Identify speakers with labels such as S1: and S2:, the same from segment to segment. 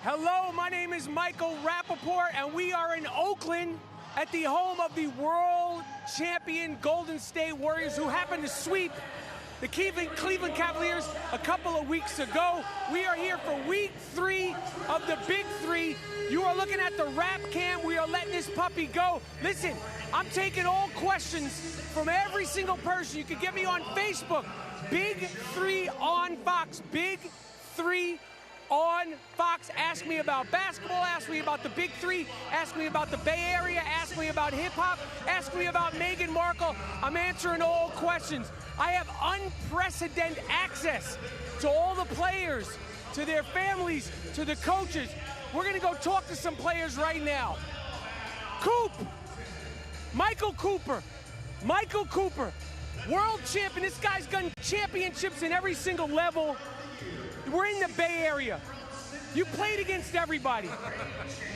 S1: Hello, my name is Michael Rappaport, and we are in Oakland at the home of the world champion Golden State Warriors, who happened to sweep the Cleveland Cavaliers a couple of weeks ago. We are here for week 3 of the Big Three. You are looking at the Rap Cam. We are letting this puppy go. Listen, I'm taking all questions from every single person. You can get me on Facebook. Big 3 on Fox. Big 3 on Fox. Ask me about basketball, ask me about the Big Three, ask me about the Bay Area, ask me about hip-hop, ask me about Meghan Markle. I'm answering all questions. I have unprecedented access to all the players, to their families, to the coaches. We're gonna go talk to some players right now. Michael Cooper, world champion. This guy's gotten championships in every single level. We're in the Bay Area. You played against everybody.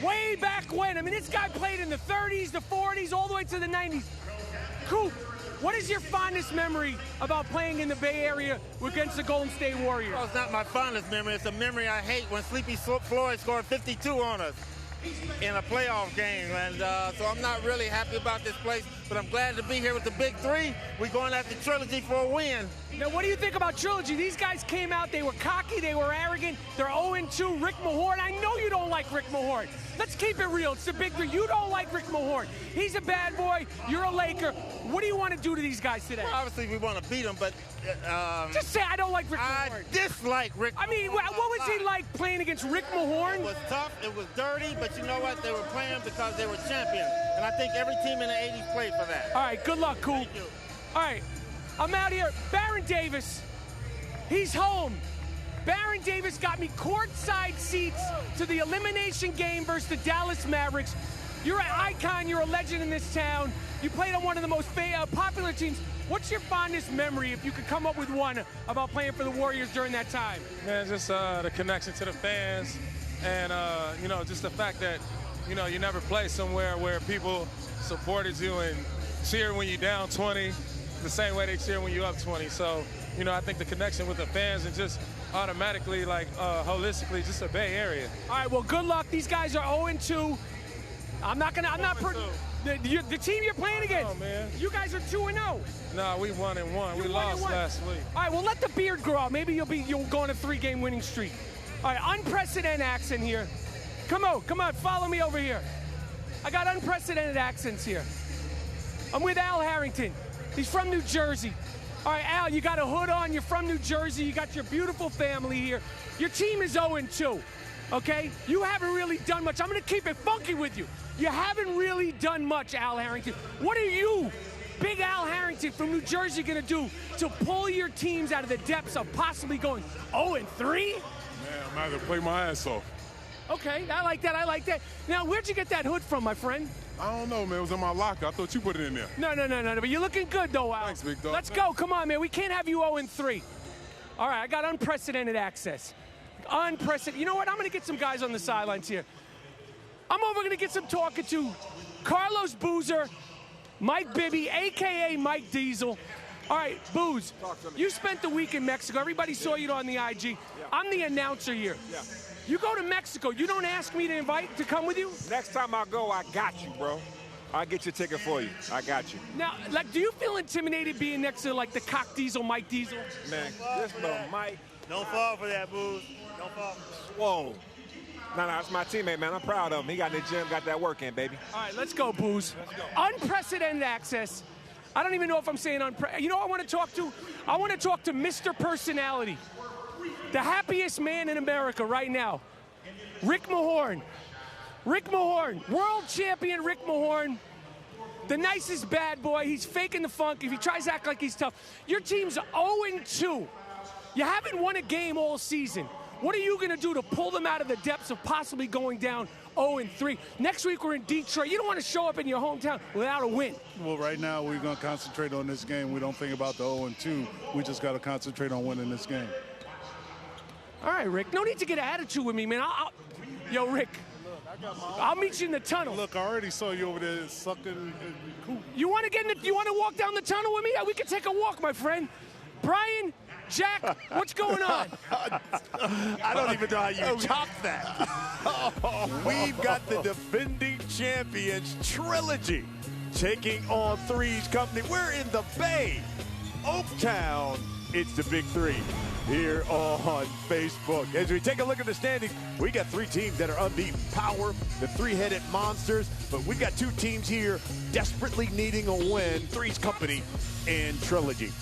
S1: Way back when. I mean, this guy played in the 30s, the 40s, all the way to the 90s. Coop, what is your fondest memory about playing in the Bay Area against the Golden State Warriors?
S2: Well, it's not my fondest memory. It's a memory I hate when Sleepy Floyd scored 52 on us in a playoff game. And so I'm not really happy about this place, but I'm glad to be here with the Big Three. We're going after Trilogy for a win.
S1: Now, what do you think about Trilogy? These guys came out, they were cocky, they were arrogant, they're 0-2. Rick Mahorn, I know you don't like Rick Mahorn. Let's keep it real, it's the Big Three. You don't like Rick Mahorn. He's a bad boy, you're a Laker. What do you want to do to these guys today?
S2: Well, obviously, we want to beat them, but...
S1: just say I don't like Rick Mahorn.
S2: I dislike Rick Mahorn.
S1: I mean, what was he like playing against Rick Mahorn?
S2: It was tough, it was dirty, but you know what? They were playing because they were champions. And I think every team in the 80s played for that.
S1: All right, good luck, Cool.
S2: Thank you.
S1: All right, I'm out here. Baron Davis, he's home. Baron Davis got me courtside seats to the elimination game versus the Dallas Mavericks. You're an icon, you're a legend in this town. You played on one of the most popular teams. What's your fondest memory, if you could come up with one, about playing for the Warriors during that time?
S3: Man, just the connection to the fans and, you know, just the fact that, you know, you never play somewhere where people supported you and cheer when you're down 20 the same way they cheer when you're up 20. So, you know, I think the connection with the fans and just automatically, like, holistically, just the Bay Area.
S1: All right, well, good luck. These guys are 0-2. The team you're playing against,
S3: man.
S1: You guys are 2-0.
S3: No, we 1-1. We lost last week.
S1: All right, well, let the beard grow out. Maybe you'll go on a 3-game winning streak. All right, unprecedented accent here. Come on, follow me over here. I got unprecedented accents here. I'm with Al Harrington. He's from New Jersey. All right, Al, you got a hood on. You're from New Jersey. You got your beautiful family here. Your team is 0-2, okay? You haven't really done much. I'm going to keep it funky with you. You haven't really done much, Al Harrington. What are you, big Al Harrington from New Jersey, going to do to pull your teams out of the depths of possibly going 0-3?
S4: Man, I'm out to play my ass off.
S1: Okay, I like that. Now, where'd you get that hood from, my friend?
S4: I don't know, man. It was in my locker. I thought you put it in there.
S1: No, but you're looking good, though, Al.
S4: Thanks, big dog.
S1: Let's go. Come on, man. We can't have you 0-3. All right, I got unprecedented access. Unprecedented. You know what? I'm going to get some guys on the sidelines here. I'm going to get some talking to Carlos Boozer, Mike Bibby, a.k.a. Mike Diesel. All right, Booze, you spent the week in Mexico. Everybody saw you on the IG. Yeah. I'm the announcer here.
S5: Yeah.
S1: You go to Mexico. You don't ask me to invite to come with you?
S5: Next time I go, I got you, bro. I'll get your ticket for you. I got you.
S1: Now, like, do you feel intimidated being next to, like, the cock Diesel, Mike Diesel?
S5: Man, this little Mike.
S2: Don't fall for that, Booze. Don't fall.
S5: Whoa. No, that's my teammate, man. I'm proud of him. He got in the gym, got that work in, baby.
S1: All right, let's go, Booze.
S5: Let's go.
S1: Unprecedented access. I don't even know if I'm saying you know what I want to talk to? I want to talk to Mr. Personality. The happiest man in America right now. Rick Mahorn. World champion Rick Mahorn. The nicest bad boy. He's faking the funk. If he tries to act like he's tough. Your team's 0-2. You haven't won a game all season. What are you going to do to pull them out of the depths of possibly going down 0-3? Next week we're in Detroit. You don't want to show up in your hometown without a win.
S6: Well, right now we're going to concentrate on this game. We don't think about the 0-2. We just got to concentrate on winning this game.
S1: All right, Rick. No need to get an attitude with me, man. Yo, Rick. I'll meet you in the tunnel.
S6: Look, I already saw you over there sucking.
S1: You want to walk down the tunnel with me? Yeah, we can take a walk, my friend. Brian, Jack, what's going on?
S7: I don't even know how you top that. We've got the defending champions, Trilogy, taking on 3's Company. We're in the Bay, Oaktown. It's the Big Three here on Facebook. As we take a look at the standings, we got 3 teams that are unbeaten. Power, the three-headed monsters, but we've got 2 teams here desperately needing a win, 3's Company and Trilogy.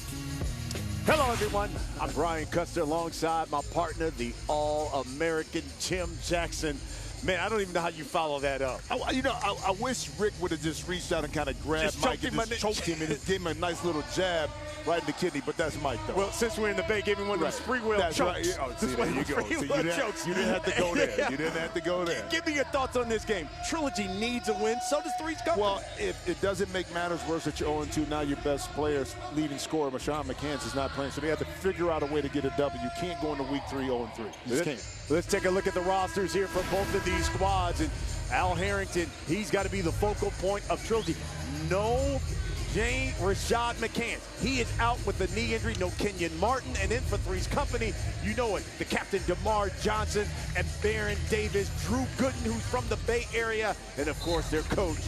S7: Hello, everyone. I'm Brian Custer alongside my partner, the All-American Jim Jackson. Man, I don't even know how you follow that up.
S8: I wish Rick would have just reached out and kind of grabbed Mike and just choked him and just gave him a nice little jab right in the kidney, but that's Mike, though.
S7: Well, since we're in the Bay, give me one of those free will chokes.
S8: Right. Oh, see, there you go. See, you didn't have to go there. You didn't have to go there.
S7: Give me your thoughts on this game. Trilogy needs a win. So does 3's Company.
S8: Well, it doesn't make matters worse that you're 0-2. Now your best player, leading scorer, Marshawn McCants, is not playing. So they have to figure out a way to get a W. You can't go into week 3 0-3. You just can't.
S7: Let's take a look at the rosters here for both of these squads. And Al Harrington, he's got to be the focal point of Trilogy. No Rashad McCants. He is out with a knee injury. No Kenyon Martin. And then for 3's Company, you know it, the captain DeMar Johnson and Baron Davis, Drew Gooden, who's from the Bay Area, and of course their coach,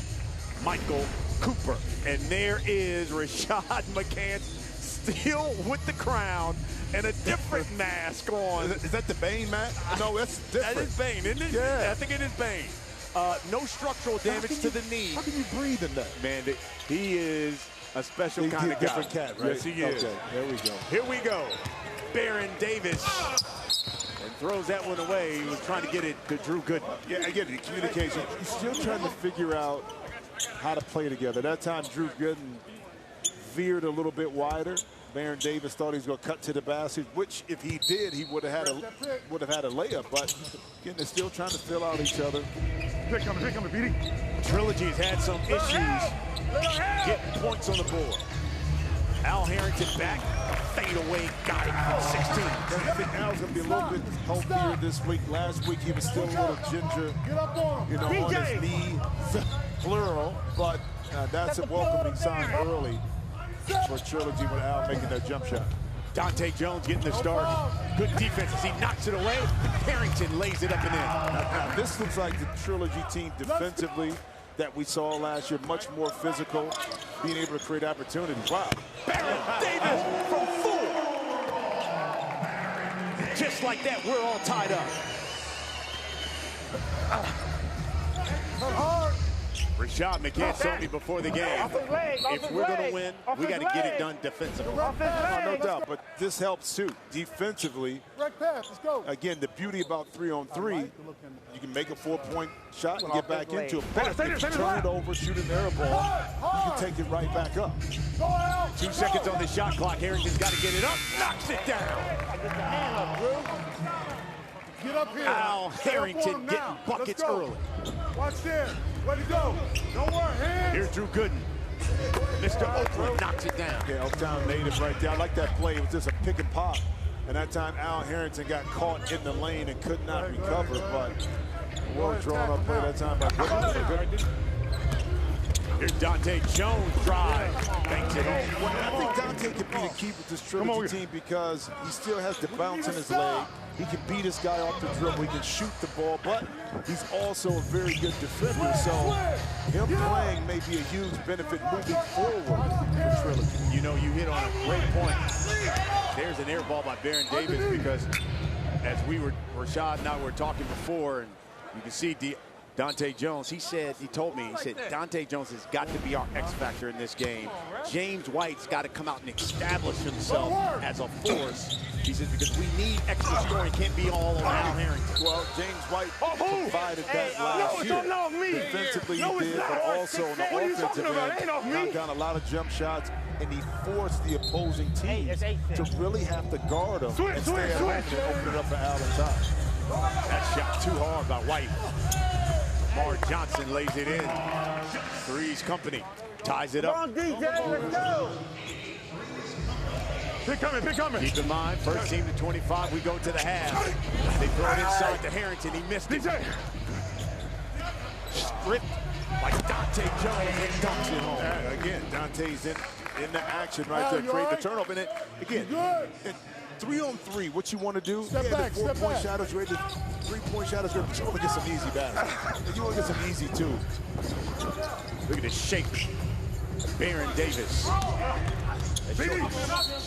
S7: Michael Cooper. And there is Rashad McCants, still with the crown and a different mask on.
S8: Is that the Bane mask? No, that's different.
S7: That is Bane, isn't it?
S8: Yeah.
S7: I think it is Bane. No structural damage to the knee.
S8: How can you breathe in that?
S7: Man, he is a special kind of guy.
S8: Different cat, right?
S7: Yes, he is.
S8: Okay, there we go.
S7: Here we go. Baron Davis. And throws that one away. He was trying to get it to Drew Gooden.
S8: Yeah, again, the communication. He's still trying to figure out how to play together. That time, Drew Gooden veered a little bit wider. Baron Davis thought he was going to cut to the basket, which if he did, he would have had a layup. But again, they're still trying to fill out each other.
S6: Here coming, BD.
S7: Trilogy's had some issues getting points on the board. Al Harrington back, fade away, got it from 16.
S8: I think Al's going to be a little bit healthier this week. Last week he was still a little ginger, on his knee, plural. But that's a welcoming sign early for Trilogy with Al making that jump shot.
S7: Dante Jones getting the start. Good defense as he knocks it away. Harrington lays it up and in.
S8: Now, this looks like the Trilogy team defensively that we saw last year, much more physical, being able to create opportunities. Wow.
S7: Baron Davis from 4. Just like that, we're all tied up. Rashad McCants told me before the game, if we're going to win, we got to get it done defensively.
S8: No doubt, but this helps too. Defensively, again, the beauty about 3-on-3, you can make a 4-point shot and get back into it. But if you turn it over, shoot an air ball, you can take it right back up.
S7: 2 seconds on the shot clock. Harrington's got to get it up, knocks it down.
S6: Get up here.
S7: Al Harrington getting buckets early.
S6: Watch there. Way to go. Don't worry. Hands.
S7: Here's Drew Gooden. Mr. Oakland knocks it down.
S8: Yeah, Oaktown native right there. I like that play. It was just a pick and pop. And that time Al Harrington got caught in the lane and could not recover. But well drawn up play that time by Gooden.
S7: Here's Dante Jones drive. Banks it home.
S8: I think Dante could be the key with this Trilogy team because he still has the bounce in his leg. He can beat this guy off the dribble. He can shoot the ball, but he's also a very good defender. So him playing may be a huge benefit moving forward for Trilogy.
S7: You know, you hit on a great point. There's an air ball by Baron Davis because as Rashad and I were talking before, and you can see Dante Jones, he told me, Dante Jones has got to be our X factor in this game. James White's got to come out and establish himself as a force. He says, because we need extra scoring, can't be all on Al Harrington.
S8: Well, James White provided that last year. Defensively he did, but also on the offensive end, knocked down a lot of jump shots, and he forced the opposing team to really have to guard him and stay at home and open it up for Al inside.
S7: That shot too hard by White. Lamar Johnson lays it in. 3's Company ties it up.
S6: Come on, DJ, let's go. Pick coming.
S7: Keep in mind, first team to 25, we go to the half. They throw it inside to Harrington, he missed it. Stripped by Dante Jones and dunks it home.
S8: Again, Dante's in in the action right there, create the turnover. And again, 3-on-3, what you want to do,
S6: step back,
S8: 4-point shadows ready, 3-point shadows ready, but you want to get some easy baskets. You want to get some easy, too.
S7: Look at this shape. Baron Davis.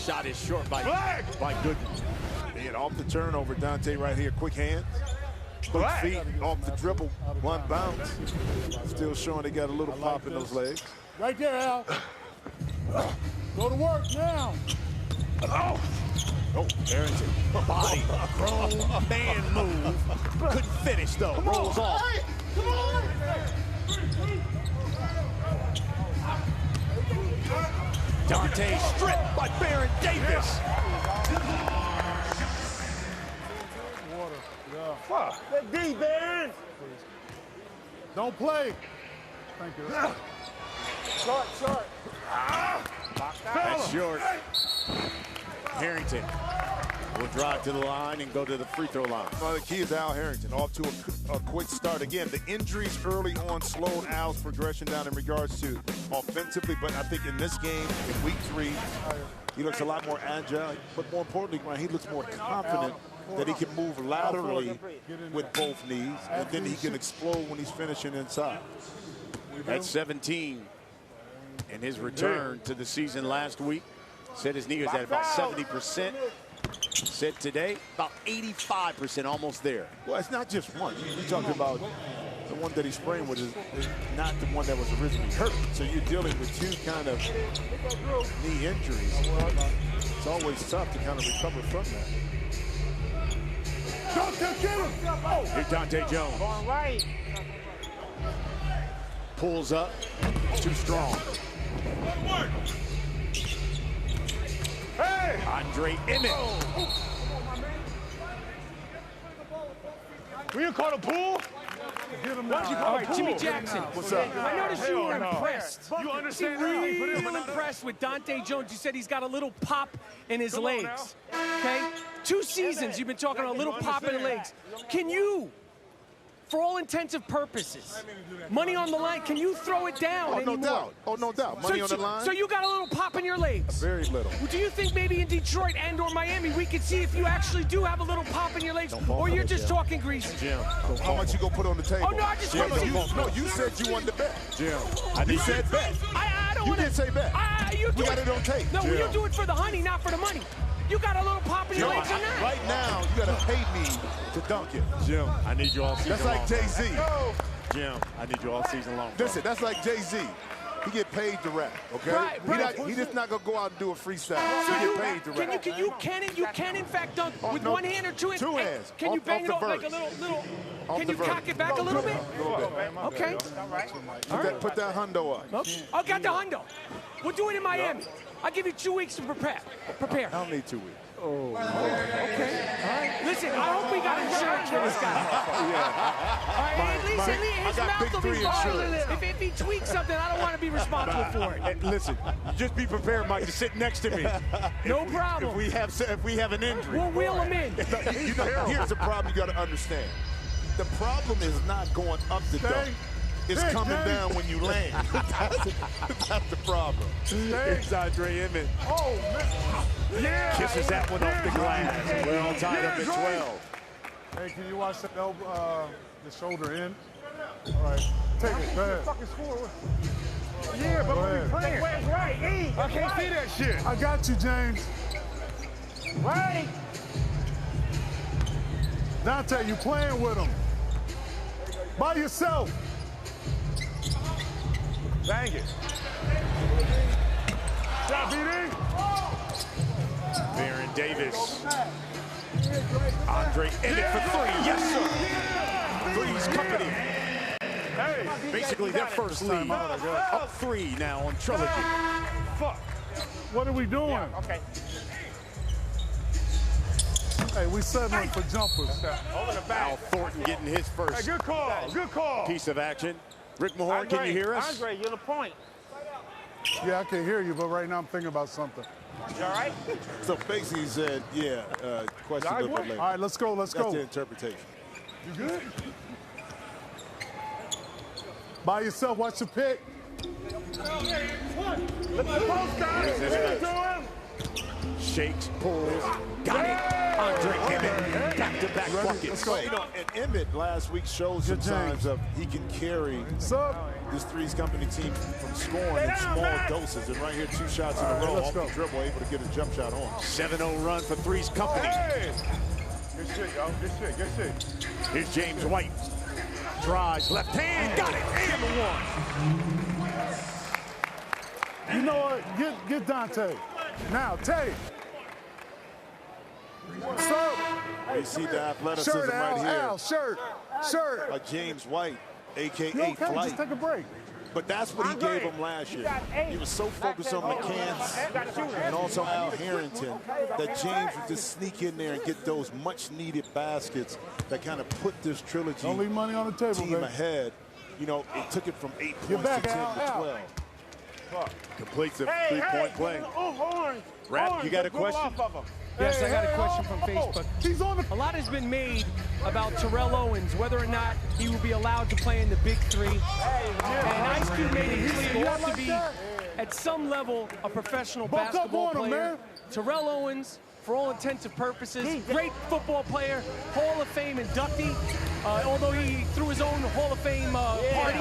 S7: Shot is short by Gooden.
S8: And off the turnover, Dante right here. Quick hands, quick feet, off the dribble, one bounce. Still showing they got a little pop in those legs.
S6: Right there, Al. Go to work now.
S7: Oh, Barrington. Body. Grown man move. Couldn't finish, though. Rolls off.
S6: Come on.
S7: Dante stripped by Baron Davis.
S6: That D, Baron. Don't play. Thank you. Short.
S7: That's short. Harrington will drive to the line and go to the free throw line.
S8: Well, the key is Al Harrington off to a quick start. Again, the injuries early on slowed Al's progression down in regards to offensively, but I think in this game, in week 3, he looks a lot more agile, but more importantly, he looks more confident that he can move laterally with both knees, and then he can explode when he's finishing inside.
S7: At 17, in his return to the season last week, said his knee was at about 70%. Said today, about 85%, almost there.
S8: Well, it's not just one. You're talking about the one that he's spraying with is not the one that was originally hurt. So you're dealing with 2 kind of knee injuries. It's always tough to kind of recover from that.
S7: Here's Dante Jones.
S1: All right.
S7: Pulls up, too strong. Hey! Andre Emmett.
S6: Will you call the pool?
S1: All right, Jimmy Jackson.
S8: What's up?
S1: I noticed you were impressed.
S6: You understand
S1: Real impressed with Dante Jones. You said he's got a little pop in his legs. Okay? 2 seasons you've been talking about a little pop in the legs. Can you, for all intensive purposes, money on the line, can you throw it down anymore?
S8: No doubt. Oh, no doubt. Money on the line?
S1: So you got a little pop in your legs?
S8: Very little.
S1: Do you think maybe in Detroit and or Miami we could see if you actually do have a little pop in your legs, or you're just talking greasy?
S7: Jim.
S8: How much you gonna put on the table?
S1: Oh, no, I just
S8: Jim,
S1: want
S8: you said you wanted to bet.
S7: Jim.
S8: You said bet.
S1: I don't
S8: You
S1: wanna,
S8: didn't say bet. We got it on tape.
S1: No,
S8: Jim.
S1: you do it for the honey, not for the money. You got a little pop in your legs or not?
S8: Right now, you gotta pay me to dunk it.
S7: Jim, I need you all season
S8: That's like
S7: long.
S8: Jay-Z.
S7: Jim, I need you all season long. Bro.
S8: Listen, that's like Jay-Z. He get paid to rap, okay?
S1: Right.
S8: He just not gonna go out and do a freestyle.
S1: So
S8: He get paid to rap.
S1: you can in fact dunk with
S8: no,
S1: one hand or 2 hands.
S8: 2 hands.
S1: Can you bang it
S8: off
S1: off
S8: the
S1: like a little?
S8: Off
S1: Can
S8: the
S1: you
S8: verse.
S1: cock it back a little bit? Okay.
S8: Put that hundo up.
S1: I got the hundo. We'll do it in Miami. I'll give you 2 weeks to prepare.
S8: I don't need 2 weeks.
S1: Okay. All right. Listen, I hope we got insurance for this guy. All right, at least his mouth will be fine. If he tweaks something, I don't want to be responsible for it.
S7: Hey, listen, just be prepared, Mike, to sit next to me.
S1: No problem.
S7: If we have an injury.
S1: We'll wheel him in.
S8: You know, here's the problem you gotta understand. The problem is not going up the dunk. It's coming down when you land. That's the problem.
S7: Here's Andre Emmett.
S6: Oh, man. Yeah.
S7: Kisses that one off the glass. We're all tied up at 12.
S6: Hey, can you watch the elbow, the shoulder in? All right. Take it. Go ahead.
S9: Yeah, but we're playing. Where's right? I can't see that shit.
S6: I got you, James.
S9: Right.
S6: Dante, you playing with him. By yourself.
S9: Bang it. Stop, BD.
S7: Baron Davis. Andre Emmett for 3. Yes, sir. 3's company.
S9: Hey.
S7: Basically their first lead. Up 3 now on Trilogy.
S9: Fuck.
S6: What are we doing?
S9: Okay.
S6: Hey, we settling for jumpers.
S9: Over the back.
S7: Al Thornton getting his
S9: Hey,
S7: first
S9: good call. Good call.
S7: piece of action. Rick Mahorn, can you hear us?
S9: Andre, you're the point.
S6: Yeah, I can hear you, but right now I'm thinking about something.
S9: You all right?
S8: So basically he said, yeah, question a little bit later.
S6: All right, let's go.
S8: That's the interpretation.
S6: You good? By yourself, watch the pick.
S7: Shakes, pulls, got it. Andre Emmett, back-to-back buckets.
S8: You know, and Emmett last week showed some signs of he can carry this Three's Company team from scoring in small doses. And right here, 2 shots in a row off the dribble, able to get a jump shot on.
S7: 7-0 run for Three's Company.
S9: Hey. Good shit, yo. Good shit, good shit.
S7: Here's James White. Drives, left hand, got it, and the one.
S6: You know what? Get Dante. Now, Tay. So,
S8: you see the athleticism
S6: shirt,
S8: right here.
S6: Al, shirt. By
S8: James White, a.k.a.
S6: Okay,
S8: Flight.
S6: just take a break.
S8: But that's what he gave him last year. He was so focused on McCants and also Al Harrington that James would just sneak in there and get those much-needed baskets that kind of put this Trilogy
S6: Don't leave money on the table,
S8: team
S6: baby.
S8: ahead. You know, it took it from 8
S6: Get
S8: points
S6: back,
S8: to 10
S6: Al,
S8: to 12.
S7: Completes the three-point play. Rap, you got a question?
S1: Yes, I got a question from Facebook.
S6: He's on the...
S1: A lot has been made about Terrell Owens, whether or not he will be allowed to play in the Big 3. And Ice Cube made it clear you have to be, at some level, a professional basketball player. Terrell Owens, for all intents and purposes, great football player, Hall of Fame inductee. Although he threw his own Hall of Fame party,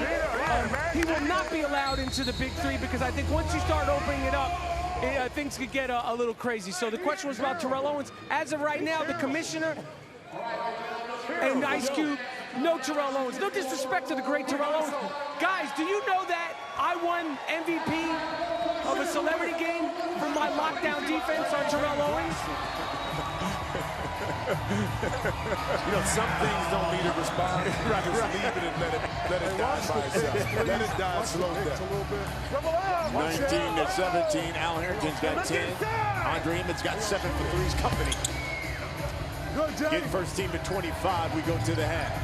S1: he will not be allowed into the Big 3 because I think once you start opening it up, things could get a little crazy. So the question was about Terrell Owens. As of right now, the commissioner and Ice Cube, no Terrell Owens. No disrespect to the great Terrell Owens. Guys, do you know that I won MVP of a celebrity game for my lockdown defense on Terrell Owens?
S8: You know, some things don't need a response. Just leave it and let it die by itself. Let it die slow down.
S7: 19-17. Al Harrington's got 10. Andre Emmett's got 7 for Three's Company. Getting first team to 25. We go to the half.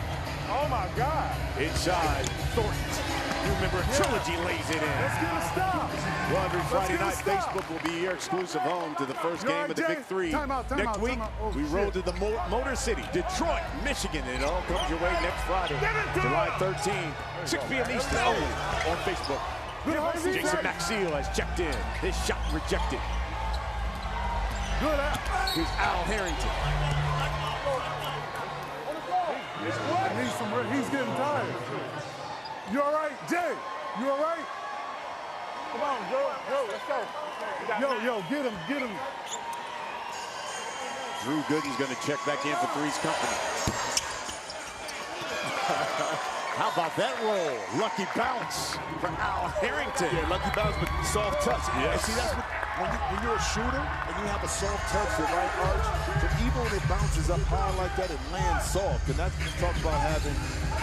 S9: Oh my God.
S7: Inside, Thornton. You remember Trilogy lays it in.
S6: Let's get a stop.
S7: Well, every Friday night, Facebook will be your exclusive home to the first game of the Big 3. Next week, we roll to the Motor City, Detroit, Michigan. It all comes your way next Friday, July 13, 6 p.m. Eastern, only on Facebook. Jason Maxiel has checked in. His shot rejected. Here's Al Harrington.
S6: He's getting tired. You all right, Jay? You all right?
S9: Come on, Joe, let's go.
S6: Yo, get him.
S7: Drew Gooden's going to check back in for Three's Company. How about that roll? Lucky bounce for Al Harrington.
S8: Yeah, lucky bounce, but soft touch.
S7: Yes.
S8: And see, that's what, when you're a shooter and you have a soft touch, the right arch, so even when it bounces up high like that, it lands soft. And that's what you talk about having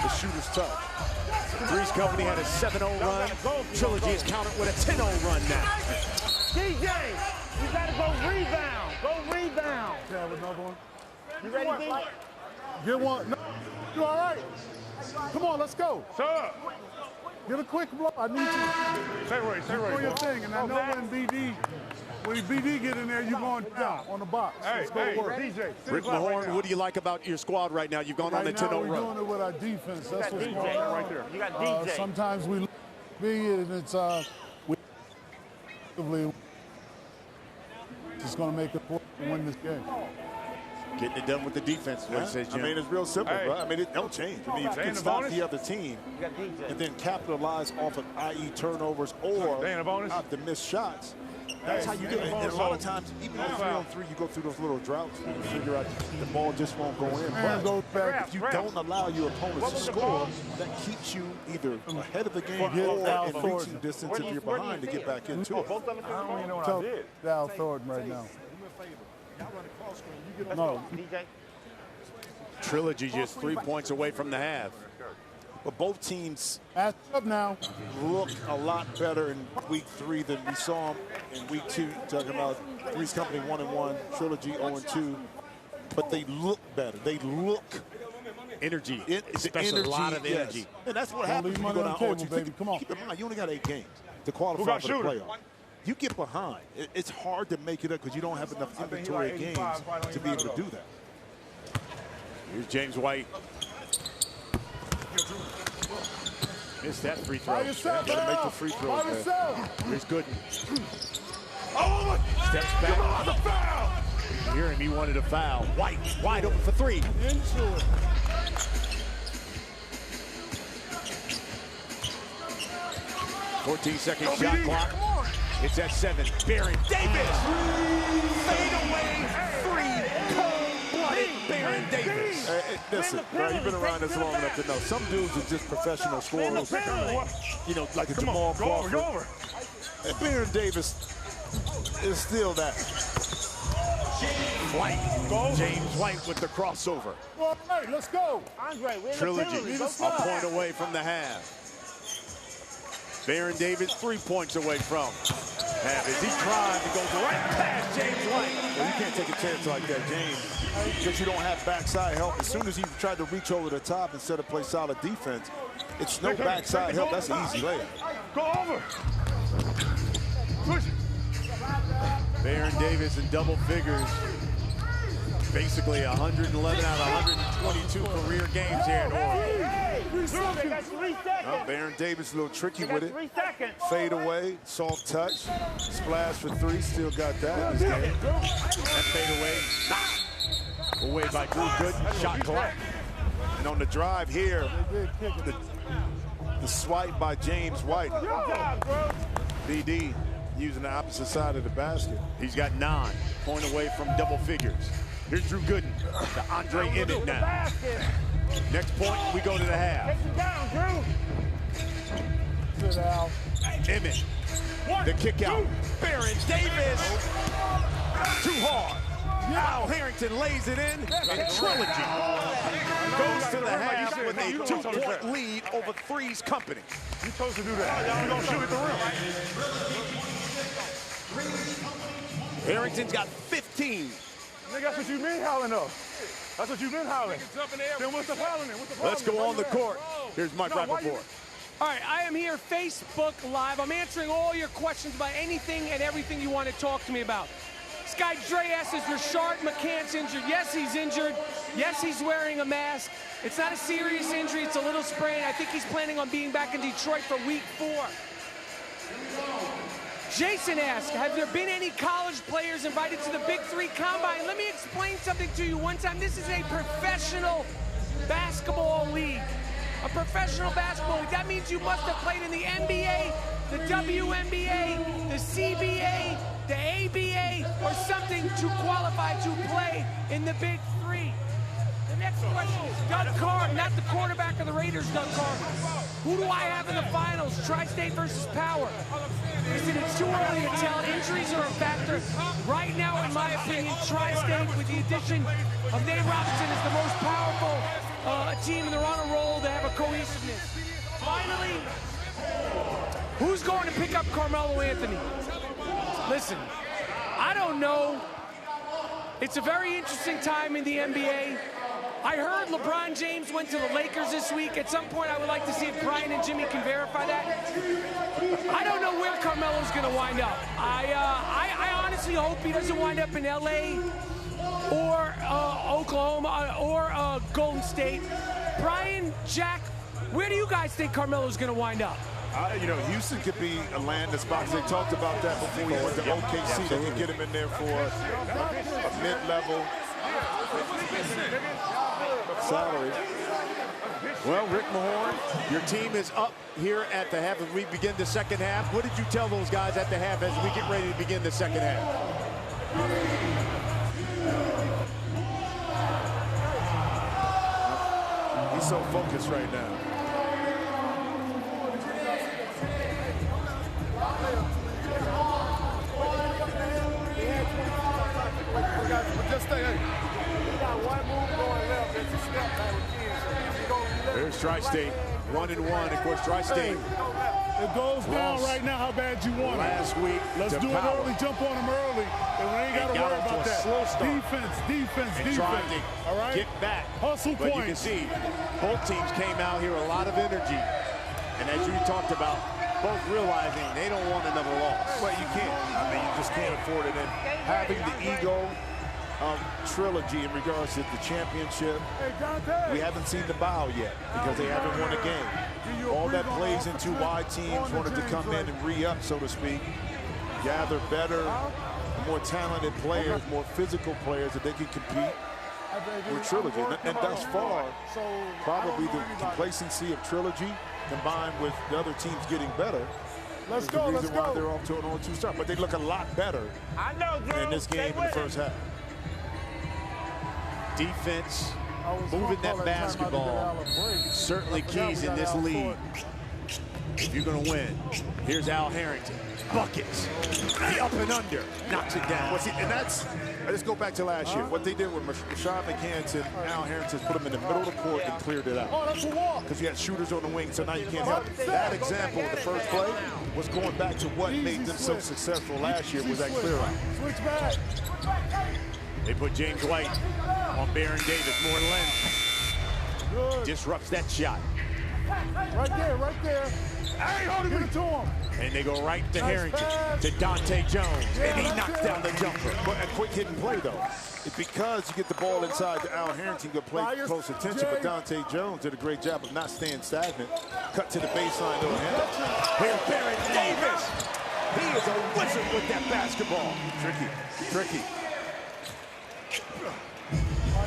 S8: the shooter's touch.
S7: Three's Company had a 7-0 run. Trilogy is counted with a 10-0 run now.
S9: DJ, you gotta go rebound. Go rebound.
S6: Have another one.
S9: You ready, D?
S6: Get one. No. You all right? Come on, let's go.
S9: Sir.
S6: Get a quick blow. I need you.
S9: Stay right.
S6: Do your thing, and I know when BD get in there, you're going down on the box.
S9: Hey,
S6: let's go work.
S9: DJ.
S7: Rick Mahorn, what do you like about your squad right now? You've gone on the 10-0
S6: we're
S7: run.
S6: doing it with our defense. That's what's
S9: DJ
S6: going on.
S9: right there. You got DJ.
S6: Sometimes we and it's it's going to make it to win this game.
S7: Getting it done with the defense. What says Jim.
S8: I mean, it's real simple, bro. I mean, it don't change. I mean, if you can stop the other team and then capitalize off of, i.e. turnovers or out the missed shots, that's how you get it. And a lot of times, even on 3-on-3, you go through those little droughts and you figure out the ball just won't go in. But if you don't allow your opponents to score, that keeps you either ahead of the game or in reaching distance if you're behind to get back into it.
S9: I don't even know what I did.
S6: Al Thornton right now. No.
S9: DJ.
S7: Trilogy just 3 points away from the half.
S8: But both teams
S6: Ask up now.
S8: look a lot better in week 3 than we saw them in week 2. Talking about Three's Company 1-1, Trilogy 0-2. But they look better. They look
S7: Energy.
S8: Especially
S7: a lot of energy.
S8: Yes. And that's what
S6: Don't
S8: happens
S6: leave
S8: when you
S6: money
S8: go
S6: on
S8: down
S6: the
S8: 0-2.
S6: table, baby. Come on.
S8: Keep in mind, you only got 8 games to qualify for the playoff. You get behind. It's hard to make it up because you don't have enough inventory of games to be able to do that.
S7: Here's James White. Missed that free throw.
S8: Gotta make the free throws, man.
S7: Here's Gooden. Steps back. You hear him, he wanted a foul. White, wide open for three. 14-second shot clock. It's at 7. Baron Davis. Fade away. Three. Cold-blooded Baron Davis.
S8: Listen, bro, you've been around this long enough to know some dudes are just professional scorers. You know, like a Jamal Crawford. And Baron Davis is still that.
S7: White. James White with the crossover.
S9: All right, let's go. Andre,
S7: Trilogy. A point away from the half. Baron Davis 3 points away from half. As he tries to go right past James White.
S8: Well, you can't take a chance like that, James, because you don't have backside help. As soon as he tried to reach over the top instead of play solid defense, it's no backside help. That's an easy layup.
S9: Go over. Push it.
S7: Baron Davis in double figures. Basically 111 out of 122 career games here in Oregon.
S8: Baron Davis a little tricky with it. Fade away, soft touch, splash for three. Still got that in his game.
S7: That fade away. Away by Drew Gooden. Shot clock. And on the drive here, the swipe by James White. BD using the opposite side of the basket. He's got 9. Point away from double figures. Here's Drew Gooden. To Andre Emmett now. Next point, we go to the half.
S9: Take him down, Drew. Good, Al.
S7: Emmett. The kick out. Baron Davis. Too hard. Al Harrington lays it in. And Trilogy goes to the half with a 2-point lead over 3's company.
S9: You're supposed to do that. Y'all don't shoot at the rim.
S7: Harrington's got 15.
S9: Nigga, that's what you been howling though. That's what you've been howling. Then what's the problem then?
S7: Let's go on the court. Here's Mike Rappaport.
S1: All right, I am here Facebook Live. I'm answering all your questions about anything and everything you want to talk to me about. This guy Dre asks, is Rashard McCants injured? Yes, he's injured. Yes, he's wearing a mask. It's not a serious injury. It's a little sprain. I think he's planning on being back in Detroit for week 4. Jason asks, have there been any college players invited to the Big 3 Combine? Let me explain something to you one time. This is a professional basketball league. A professional basketball league. That means you must have played in the NBA, the WNBA, the CBA, the ABA, or something to qualify to play in the Big 3. The next question is Doug Carr, not the quarterback of the Raiders, Doug Carr. Who do I have in the finals? Tri-State versus Power. Listen, it's too early to tell. Injuries are a factor. Right now, in my opinion, Tri-State, with the addition of Nate Robinson, is the most powerful team, and they're on a roll. They have a cohesiveness. Finally, who's going to pick up Carmelo Anthony? Listen, I don't know. It's a very interesting time in the NBA. I heard LeBron James went to the Lakers this week. At some point, I would like to see if Brian and Jimmy can verify that. I don't know where Carmelo's going to wind up. I honestly hope he doesn't wind up in LA or Oklahoma or Golden State. Brian, Jack, where do you guys think Carmelo's going to wind up?
S8: You know, Houston could be a landing spot. They talked about that before he went to OKC. They could get him in there for a mid-level salary.
S7: Well, Rick Mahorn, your team is up here at the half as we begin the second half. What did you tell those guys at the half as we get ready to begin the second half?
S8: He's so focused right now.
S9: Just stay there. We got one move going left. It's a step back with 10.
S7: There's Tri-State, 1-1. Of course, Tri-State.
S6: It goes down right now how bad you want it.
S7: Last week,
S6: let's do it early, jump on them early, and we ain't got to worry about that.
S7: Slow start.
S6: Defense.
S7: All right? Get back.
S6: Hustle
S7: but
S6: points.
S7: You can see both teams came out here a lot of energy. And as you talked about, both realizing they don't want another loss.
S8: Well, you can't. I mean, you just can't afford it. And having the ego of Trilogy in regards to the championship. We haven't seen the bow yet because they haven't won a game. All that plays into why teams wanted to come in and re-up, so to speak, gather better, more talented players, more physical players that they can compete with Trilogy. And thus far, probably the complacency of Trilogy combined with the other teams getting better is the reason why they're off to an 0-2 start. But they look a lot better in this game in the first half.
S7: Defense, moving that basketball, certainly keys in this league. If you're going to win, here's Al Harrington. Buckets. The up and under. Knocks it down.
S8: And that's, let's go back to last year. What they did with Rashad McCants and Al Harrington is put them in the middle of the court and cleared it out. Because you had shooters on the wing, so now you can't help it. That example, the first play, was going back to what made them so successful last year was that clear out.
S9: Switch back.
S7: They put James White on Baron Davis. More length. Disrupts that shot.
S9: Right there, right there. Give it to him.
S7: And they go right to Harrington, to Dante Jones, and he knocks down the jumper.
S8: But a quick hit and play, though. It's because you get the ball inside to Al Harrington, you play close attention, but Dante Jones did a great job of not staying stagnant. Cut to the baseline, though.
S7: Here's Baron Davis. He is a wizard with that basketball.
S8: Tricky.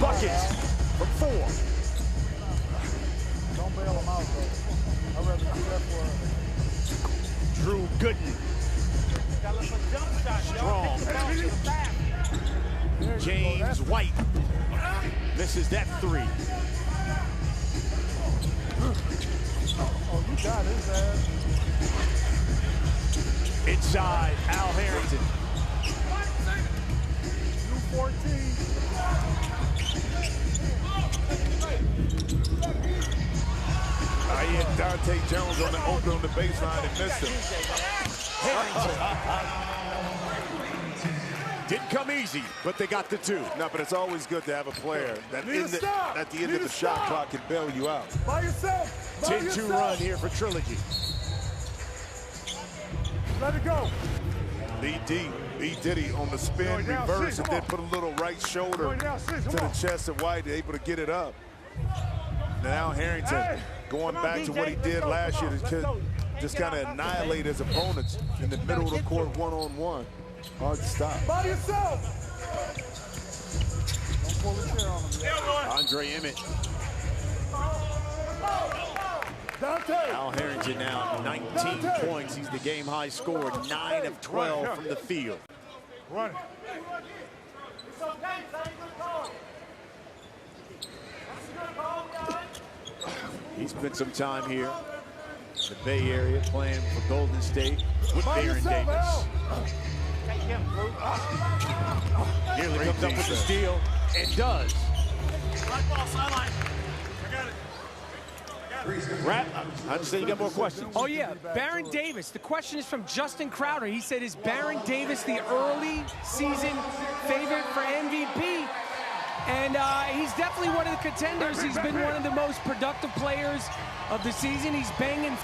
S7: Buckets from 4.
S9: Don't bail him out, though. I'd rather do that for him.
S7: Drew Gooden. Strong. James White misses that 3.
S9: Oh, you got his ass.
S7: Inside, Al Harrington.
S9: You 14.
S8: I hit Dante Jones on the open on the baseline and missed him.
S7: Didn't come easy, but they got the 2.
S8: No, but it's always good to have a player that at the end of the shot clock can bail you out.
S9: By yourself.
S7: 10-2 run here for Trilogy.
S9: Let it go.
S8: B Diddy on the spin reverse and then put a little right shoulder to the chest of White, able to get it up. Now Harrington going back to what he did last year to just kind of annihilate his opponents in the middle of the court one-on-one. Hard to stop.
S9: By yourself. Don't pull the chair on him.
S7: Andre Emmett.
S9: Dante.
S7: Al Harrington now 19 points. He's the game high scorer, 9 of 12 from the field.
S9: Run it.
S7: He spent some time here in the Bay Area playing for Golden State with Baron Davis. Nearly comes up with the steal and does.
S1: Sideline.
S7: Rat, I understand you got more questions.
S1: Oh, yeah. Baron Davis. The question is from Justin Crowder. He said, is Baron Davis the early season favorite for MVP? And he's definitely one of the contenders. He's been one of the most productive players of the season. He's banging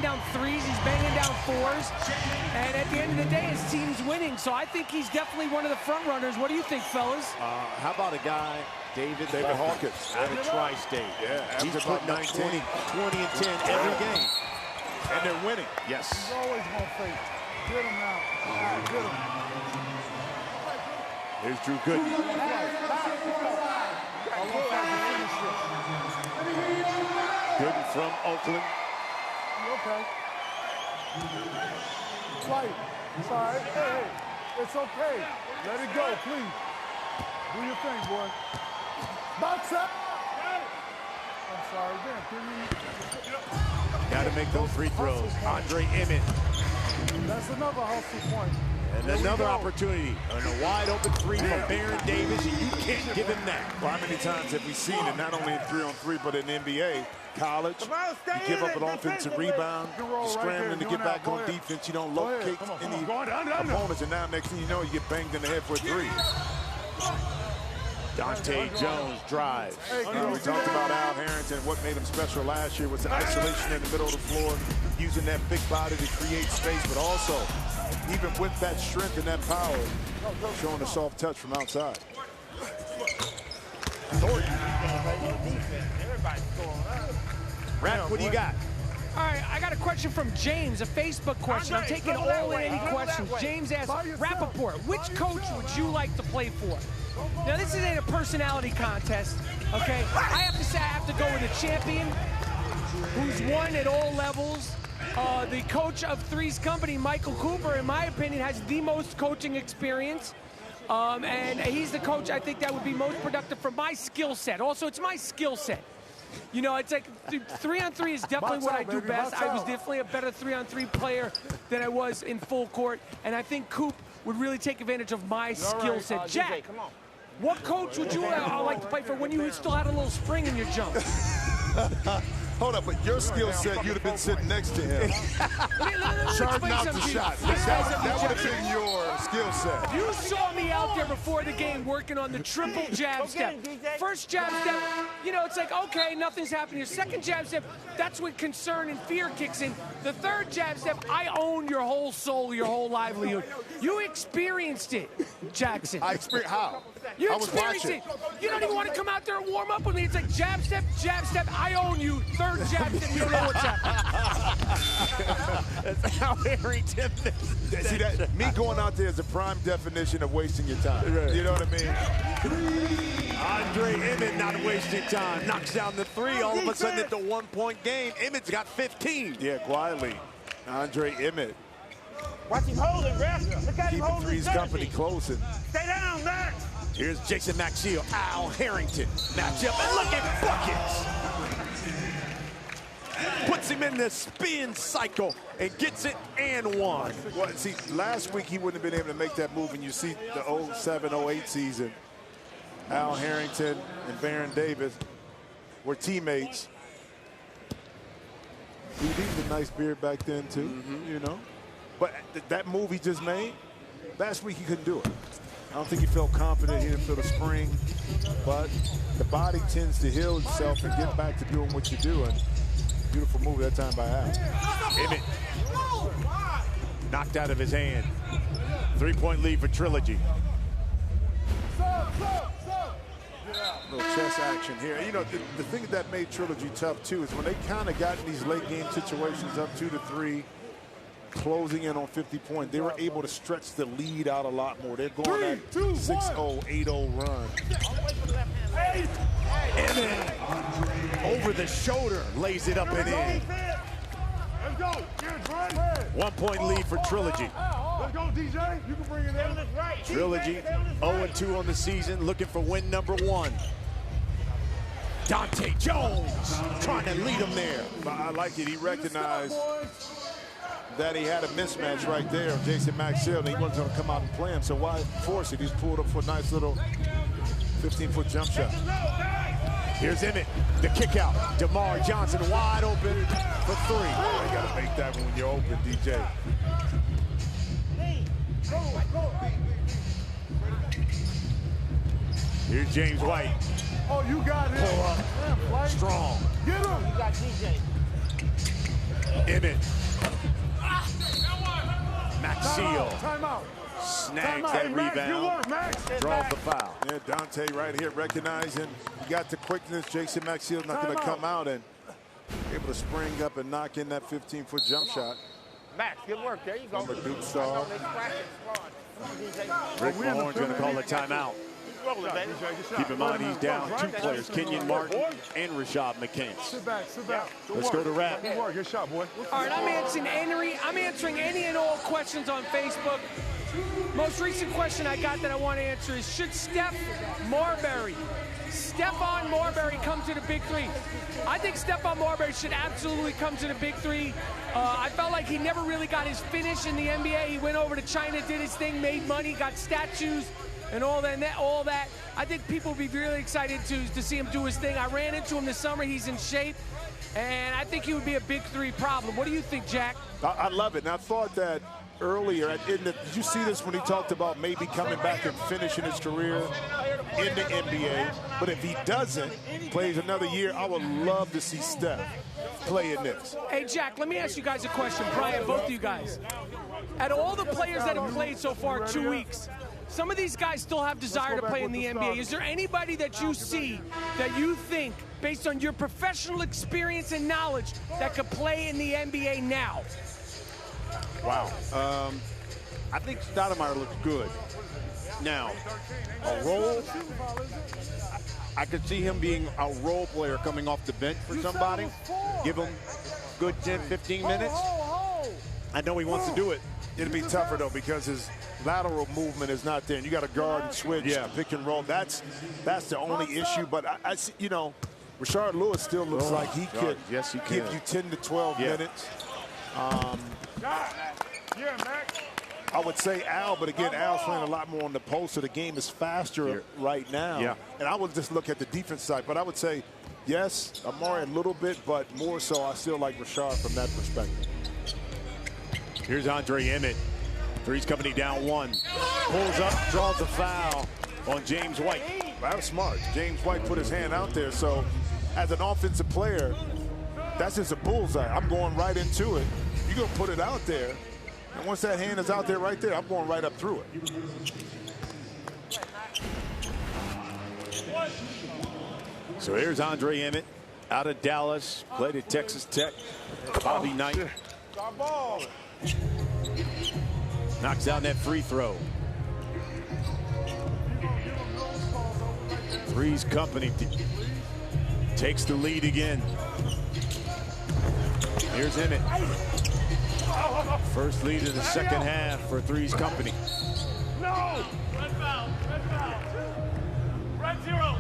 S1: down 3s. He's banging down 4s. And at the end of the day, his team's winning. So I think he's definitely one of the front runners. What do you think, fellas?
S7: How about a guy, David
S8: Hawkins,
S7: out of Tri-State?
S8: Yeah,
S7: he's putting up 20 and 10 every game.
S8: And they're winning.
S7: Yes.
S9: He's always going to fake. Get him now. Get him.
S7: Here's Drew Gooden. Gooden from Oakland.
S9: Okay. Fight. It's all right. Hey, it's okay. Let it go, please. Do your thing, boy. Box up. I'm sorry. Damn,
S7: Got to make those free throws. Andre Emmett.
S9: that's another hustle point.
S7: And another opportunity. And a wide open 3 from Baron Davis, and you can't give him that.
S8: Well, how many times have we seen it, not only in 3-on-3, but in NBA, college, you give up an offensive rebound, you're scrambling to get back on defense, you don't locate any opponents, and now next thing you know, you get banged in the head for a 3.
S7: Dante Jones drives.
S8: We talked about Al Harrington. What made him special last year was the isolation in the middle of the floor, using that big body to create space, but also, even with that strength and that power, showing a soft touch from outside.
S7: Thornton. Rap, what do you got?
S1: All right, I got a question from James, a Facebook question. I'm taking all in any questions. James asks, Rappaport, which coach would you like to play for? Now, this isn't a personality contest, okay? I have to say I have to go with a champion who's won at all levels. The coach of 3's company, Michael Cooper, in my opinion, has the most coaching experience. And he's the coach I think that would be most productive for my skill set. Also, it's my skill set. You know, it's like 3-on-3 is definitely what I do best. I was definitely a better 3-on-3 player than I was in full court. And I think Coop would really take advantage of my skill set. Jack, what coach would you like to play for when you still had a little spring in your jump?
S8: Hold up, but your skill set, you'd have been sitting next to him.
S1: Charging
S8: out the shot. That would have been your skill set.
S1: You saw me out there before the game working on the triple jab step. First jab step, you know, it's like, okay, nothing's happening. Your second jab step, that's when concern and fear kicks in. The third jab step, I own your whole soul, your whole livelihood. You experienced it, Jackson.
S8: I experienced how?
S1: You experienced it. You don't even want to come out there and warm up with me. It's like jab step, I own you. Third jab step, you don't know what's happening.
S7: That's how Harrington is.
S8: See that? Me going out there is a prime definition of wasting your time. Right. You know what I mean?
S7: Andre Emmett not wasting time. Knocks down the three. All of a sudden, it's a one-point game. Emmett's got 15.
S8: Yeah, quietly. Andre Emmett.
S10: Watch him hold it, ref. Look at him hold
S8: Keeping 3's company closing.
S10: Stay down, Max.
S7: Here's Jason Maxiell, Al Harrington. Match up, and look at buckets. Puts him in the spin cycle and gets it and one.
S8: Well, see, last week he wouldn't have been able to make that move, and you see the 07-08 season. Al Harrington and Baron Davis were teammates. He had a nice beard back then, too, you know. But that move he just made, last week he couldn't do it. I don't think he felt confident. He didn't feel the spring. But the body tends to heal itself and get back to doing what you're doing. Beautiful move that time by Al.
S7: Emmett knocked out of his hand. 3-point lead for Trilogy.
S8: Little chess action here. You know, the thing that made Trilogy tough, too, is when they kind of got in these late game situations up 2-3, closing in on 50 points, they were able to stretch the lead out a lot more. They're going at 6-0, 8-0 run.
S7: Emmett over the shoulder, lays it up and in. 1 point lead for Trilogy.
S9: Let's go, DJ. You can bring it in.
S7: Trilogy 0-2 on the season, looking for win number 1. Dante Jones trying to lead him there.
S8: I like it. He recognized that he had a mismatch right there of Jason Maxiell, and he wasn't going to come out and play him. So why force it? He's pulled up for a nice little 15-foot jump shot.
S7: Here's Emmett, the kick out. DeMar Johnson wide open for 3.
S8: You got to make that one when you're open, DJ.
S7: Here's James White.
S9: Oh, you got it.
S7: Pull up. Strong.
S9: Get him.
S10: You got DJ.
S7: Emmett. Maxiell.
S9: Time out.
S7: Snags that rebound. Draws the foul.
S8: Yeah, Dante right here recognizing he got the quickness. Jason Maxiell's not going to come out and able to spring up and knock in that 15-foot jump shot.
S10: Max, good work. There you go.
S8: From a Duke star.
S7: Rick Mahorn's going to call a timeout. Keep in mind he's down 2 players, Kenyon Martin and Rashad McCants.
S9: Sit back, sit back.
S7: Let's go to Rap.
S9: Good work, good shot, boy.
S1: All right, I'm answering any and all questions on Facebook. Most recent question I got that I want to answer is, should Stephon Marbury come to the Big 3? I think Stephon Marbury should absolutely come to the Big 3. I felt like he never really got his finish in the NBA. He went over to China, did his thing, made money, got statues, and all that. I think people would be really excited to see him do his thing. I ran into him this summer. He's in shape, and I think he would be a Big 3 problem. What do you think, Jack?
S8: I love it. And I thought that earlier, did you see this when he talked about maybe coming back and finishing his career in the NBA? But if he doesn't, plays another year, I would love to see Steph play in this.
S1: Hey, Jack, let me ask you guys a question. Brian, both of you guys. Out of all the players that have played so far 2 weeks, some of these guys still have desire to play in the NBA. Is there anybody that you see that you think, based on your professional experience and knowledge, that could play in the NBA now?
S7: Wow. I think Stoudemire looks good. Now, a role, I could see him being a role player coming off the bench for somebody. Give him good 10, 15 minutes. I know he wants to do it.
S8: It'll be tougher, though, because his lateral movement is not there. And you got to guard and switch, pick and roll. That's the only issue. But I see, you know, Rashard Lewis still looks like he could give you 10 to 12 minutes. I would say Al, but again, Al's playing a lot more on the post, so the game is faster right now.
S7: Yeah.
S8: And I would just look at the defense side. But I would say, yes, Amari a little bit, but more so I still like Rashard from that perspective.
S7: Here's Andre Emmett. 3's company down 1. Pulls up, draws a foul on James White.
S8: That was smart. James White put his hand out there. So as an offensive player, that's just a bullseye. I'm going right into it. You're going to put it out there. And once that hand is out there right there, I'm going right up through it.
S7: So here's Andre Emmett out of Dallas, played at Texas Tech. Bobby Knight knocks down that free throw. 3's company takes the lead again. Here's Emmett. First lead of the second half for 3's company.
S10: No! Red foul. Red foul. Red 0.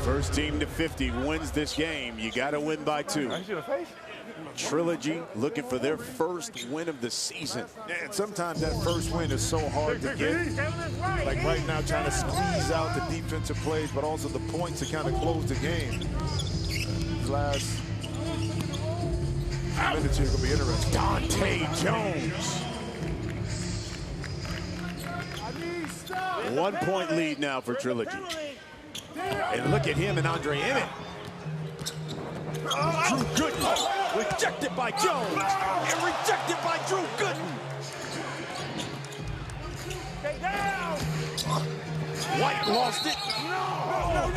S7: First team to 50 wins this game. You got to win by 2. Trilogy looking for their first win of the season.
S8: Yeah, and sometimes that first win is so hard to get. Like right now, trying to squeeze out the defensive plays, but also the points to kind of close the game. Last minutes here going to be interesting.
S7: Dante Jones. 1 point lead now for Trilogy. And look at him and Andre Emmett. Drew Gooden rejected by Jones and rejected by Drew Gooden. White lost it.
S10: No.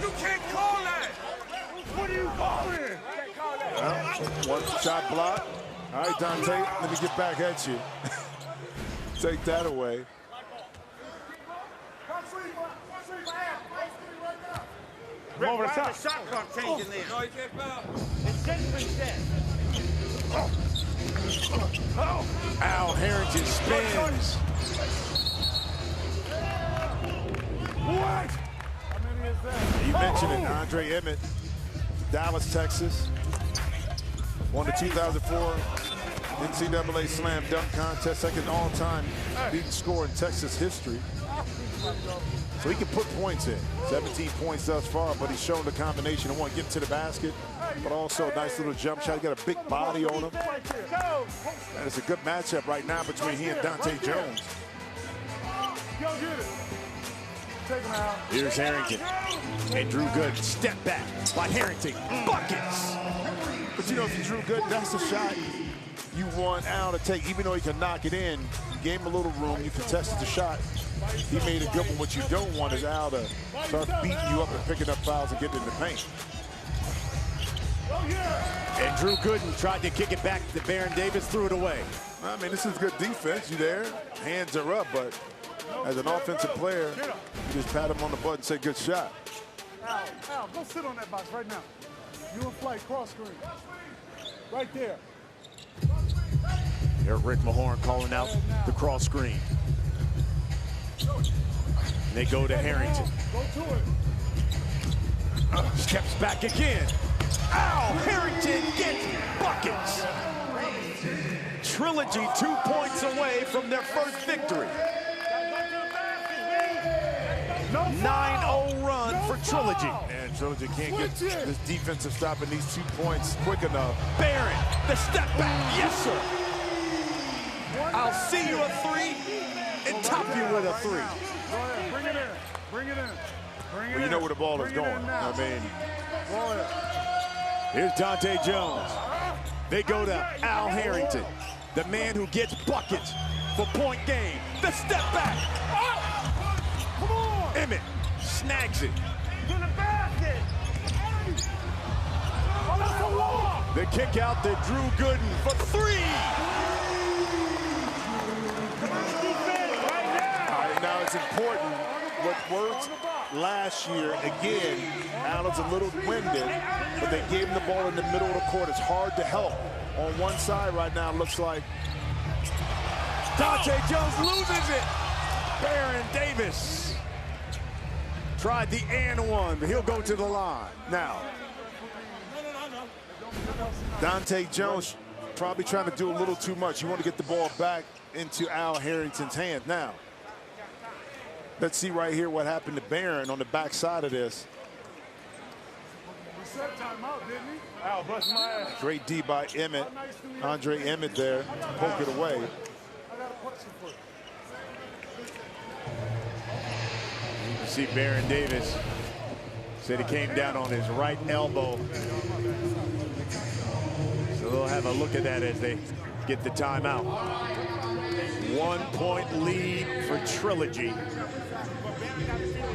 S10: You can't call that. What are you calling?
S8: One shot block. All right, Dante, let me get back at you. Take that away.
S10: Over the top. Shot clock changing there. No, he can't foul. It's just been said.
S7: Al Harrington spins.
S10: What?
S8: You mentioned it, Andre Emmett, Dallas, Texas. Won the 2004 NCAA Slam Dunk Contest, second all-time leading scorer in Texas history. So he can put points in. 17 points thus far, but he's shown the combination of one, get to the basket, but also a nice little jump shot. He got a big body on him. And it's a good matchup right now between he and Dante Jones.
S7: Here's Harrington. And Drew Gooden. Step back by Harrington. Buckets!
S8: But you know, if you Drew Gooden, that's the shot you want Al to take. Even though he can knock it in, you gave him a little room, you contested the shot. He made a good one. What you don't want is Al to start beating you up and picking up fouls and getting in the paint.
S7: And Drew Gooden tried to kick it back to Baron Davis, threw it away.
S8: I mean, this is good defense. You there, hands are up, but as an offensive player, you just pat him on the butt and say, good shot.
S9: Al, go sit on that box right now. You and Flight, cross screen. Right there.
S7: There's Rick Mahorn calling out the cross screen. They go to Harrington.
S9: Go to it.
S7: Steps back again. Al Harrington gets buckets. Trilogy 2 points away from their first victory. 9-0 run for Trilogy.
S8: And Trilogy can't get this defensive stop in these 2 points quick enough.
S7: Barron, the step back. Yes, sir. I'll see you a 3 and top you with a 3.
S9: Go ahead, bring it in. Bring it in. Bring it in.
S8: You know where the ball is going. I mean,
S9: go ahead.
S7: Here's Dante Jones. They go to Al Harrington, the man who gets buckets for point game. the step back.
S9: Oh! Come on!
S7: Emmett snags it.
S10: To the basket.
S9: Oh, that's a walk!
S7: The kick out to Drew Gooden for three.
S8: All right, now it's important. What worked last year, again, Allen's a little winded, but they gave him the ball in the middle of the court. It's hard to help. On one side right now, it looks like
S7: Dante Jones loses it. Baron Davis tried the and one, but he'll go to the line.
S8: now. Dante Jones probably trying to do a little too much. You want to get the ball back into Al Harrington's hands. Now, let's see right here what happened to Barron on the backside of this.
S9: He said timeout, didn't he?
S10: Al, bust my ass.
S8: Great D by Emmett. Andre Emmett there to poke it away.
S9: I got a question for you.
S7: You see Baron Davis said he came down on his right elbow. So they'll have a look at that as they get the timeout. 1 point lead for Trilogy.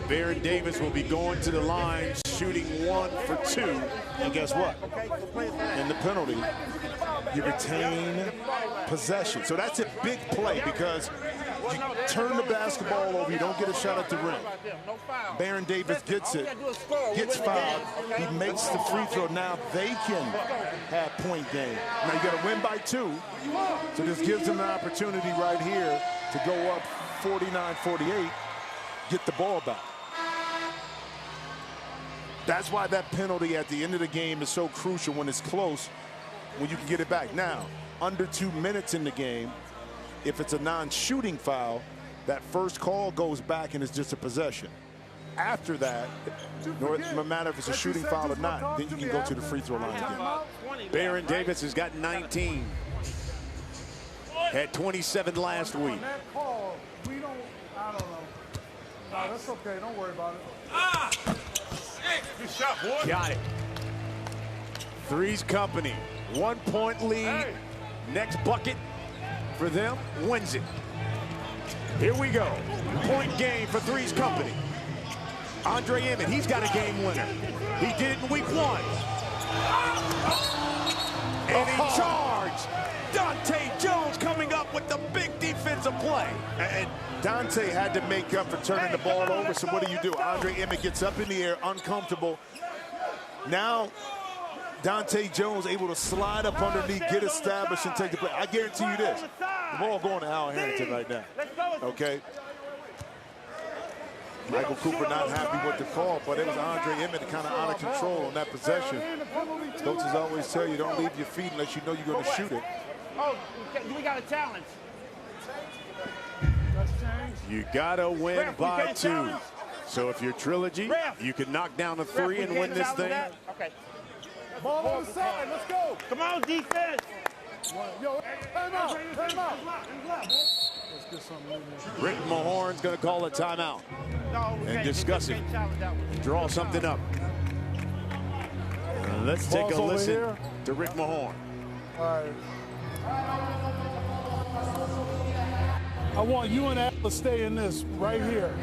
S7: Baron Davis will be going to the line, shooting 1 for 2.
S8: And guess what? In the penalty, you retain possession. So that's a big play because you turn the basketball over, you don't get a shot at the rim. Baron Davis gets it, gets fouled, he makes the free throw. Now they can have point game. Now you got to win by 2. So this gives them an opportunity right here to go up 49-48, get the ball back. That's why that penalty at the end of the game is so crucial when it's close, when you can get it back. Now, under 2 minutes in the game, if it's a non-shooting foul, that first call goes back and it's just a possession. After that, no matter if it's a shooting foul or not, then you can go to the free throw line again.
S7: Baron Davis has got 19. Had 27 last week.
S9: That call, we don't, I don't know. No, that's okay. Don't worry about it.
S10: Good shot, boy.
S7: Got it. 3's company. 1 point lead.
S10: Hey.
S7: Next bucket for them wins it. Here we go. Point game for 3's company. Andre Emmett, he's got a game winner. He did it in week 1. And he charged. Dante Jones coming up with the big defensive play.
S8: And Dante had to make up for turning the ball over, so what do? Andre Emmett gets up in the air, uncomfortable. Now, Dante Jones able to slide up underneath, get established, and take the play. I guarantee you this, the ball going to Al Harrington right now, okay? Michael Cooper not happy with the call, but it was Andre Emmett kind of out of control on that possession. Coaches always tell you don't leave your feet unless you know you're going to shoot it.
S10: Oh, we got a challenge.
S7: You gotta win by 2. So if you're Trilogy, you can knock down a 3 and win this thing.
S10: Okay.
S9: Ball on the side. Let's go.
S10: Come on, defense.
S9: Yo, time out. Time out. Let's get something in there.
S7: Rick Mahorn's gonna call a timeout and discuss it. Draw something up. Let's take a listen to Rick Mahorn.
S9: All right. I want you and Al to stay in this right here.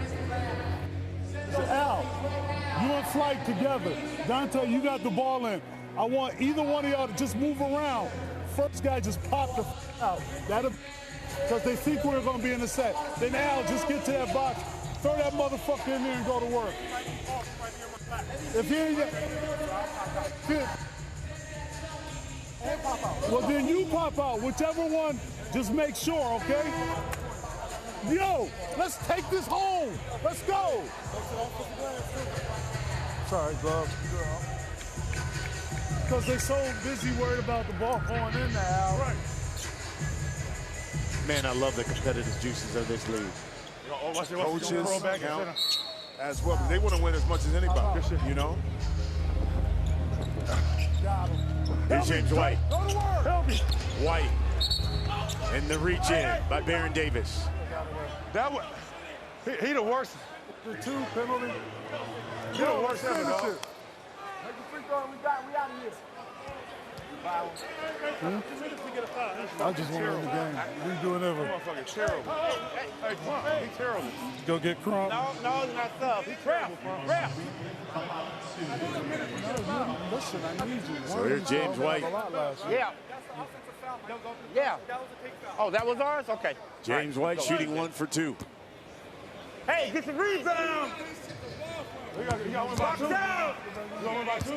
S9: So Al, you and Flight together. Dante, you got the ball in. I want either one of y'all to just move around. First guy just pop the out. That'll, because they think we're going to be in the set. Then Al, just get to that box, throw that motherfucker in there and go to work. If he ain't, well, then you pop out. Whichever one, just make sure, okay? Yo, let's take this home. Let's go. Sorry, bro. Because they're so busy worried about the ball going in now. Right.
S7: Man, I love the competitive juices of this league.
S8: Coaches count as well. They want to win as much as anybody, you know?
S7: Here's James White.
S9: Go to work. Help me.
S7: White. And the reach in by Baron Davis.
S10: That was, he the worst.
S9: The 2 penalty.
S10: He the worst ever, dog.
S9: Make the free throw. We out of here. I just want to win the game. We doing everything.
S4: Motherfucker terrible. Hey, come on. He's terrible.
S9: Go get Crump.
S10: No, he's not sub. He's ref. Ref.
S9: Listen, I need you.
S7: So here's James White.
S10: Yeah. Yeah. Oh, that was ours? Okay.
S7: James White shooting 1 for 2.
S10: Hey, get the rebound.
S4: He got one by 2. He got one by 2.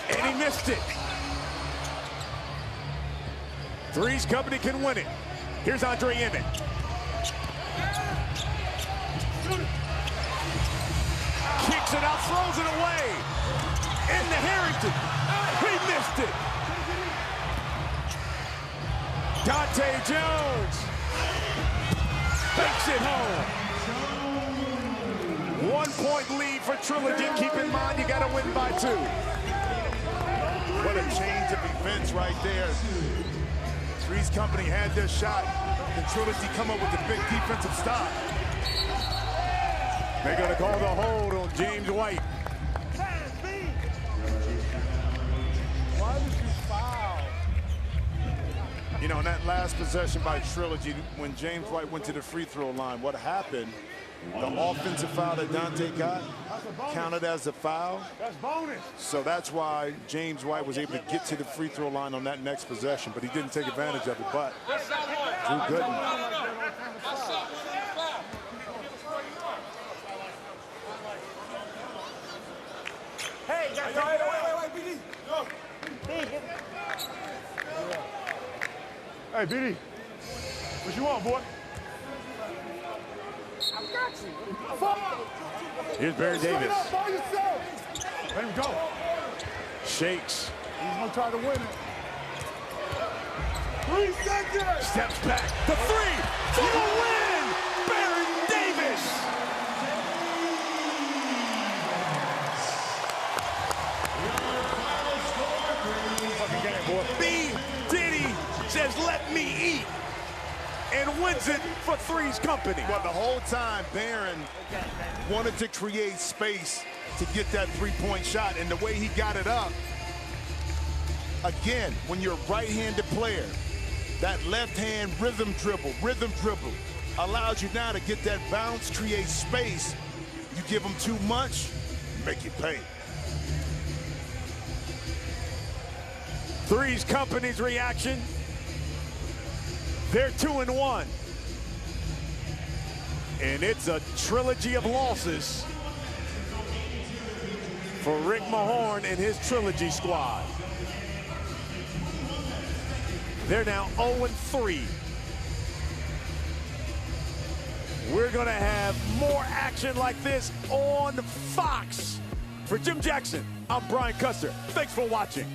S7: And he missed it. 3's company can win it. Here's Andre Emmett. Kicks it out, throws it away. Into Harrington. He missed it. Dante Jones takes it home. 1 point lead for Trilogy. Keep in mind, you got to win by 2.
S8: What a change of events right there. 3's company had their shot. The Trilogy come up with a big defensive stop.
S7: They're going to call the hold on James White.
S9: Why did you foul?
S8: You know, in that last possession by Trilogy, when James White went to the free throw line, what happened, the offensive foul that Dante got counted as a foul.
S10: That's bonus.
S8: So that's why James White was able to get to the free throw line on that next possession, but he didn't take advantage of it. But Drew Gooden.
S10: Hey, wait, BD.
S4: Hey, BD. What you want, boy?
S10: I got you.
S7: Here's Barry Davis.
S4: Let him go.
S7: Shakes.
S9: He's going to try to win it.
S10: 3 seconds.
S7: Steps back. The 3 for the win. Barry Davis. B. Diddy says, let me eat. And wins it for 3's company.
S8: Well, the whole time, Barron wanted to create space to get that three-point shot, and the way he got it up, again, when you're a right-handed player, that left-hand rhythm dribble, allows you now to get that bounce, create space. You give them too much, make you pay.
S7: 3's company's reaction. They're 2-1. And it's a trilogy of losses for Rick Mahorn and his Trilogy squad. They're now 0-3. We're gonna have more action like this on Fox. For Jim Jackson, I'm Brian Custer. Thanks for watching.